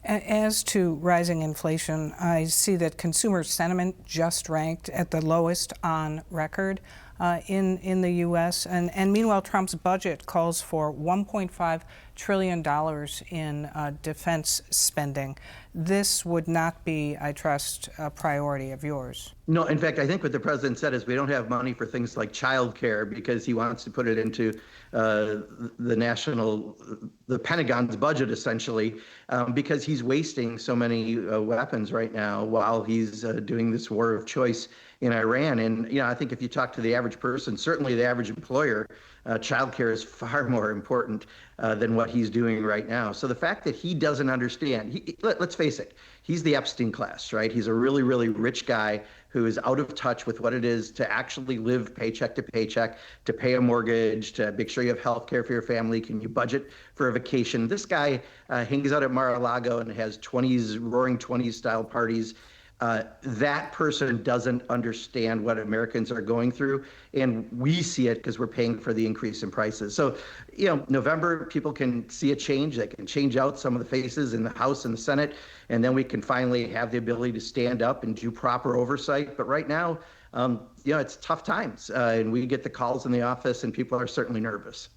As to rising inflation, I see that consumer sentiment just ranked at the lowest on record in the U.S. And meanwhile, Trump's budget calls for $1.5 trillion in defense spending. This would not be, I trust, a priority of yours. No, in fact, I think what the president said is we don't have money for things like childcare because he wants to put it into the Pentagon's budget, essentially, because he's wasting so many weapons right now while he's doing this war of choice in Iran. And, I think if you talk to the average person, certainly the average employer, childcare is far more important than what he's doing right now. So the fact that he doesn't understand, let's face it, he's the Epstein class, right? He's a really, really rich guy who is out of touch with what it is to actually live paycheck to paycheck, to pay a mortgage, to make sure you have health care for your family. Can you budget for a vacation? This guy hangs out at Mar-a-Lago and has roaring 20s style parties. That person doesn't understand what Americans are going through, and we see it because we're paying for the increase in prices. So, November, people can see a change. They can change out some of the faces in the House and the Senate, and then we can finally have the ability to stand up and do proper oversight. But right now, it's tough times, and we get the calls in the office, and people are certainly nervous.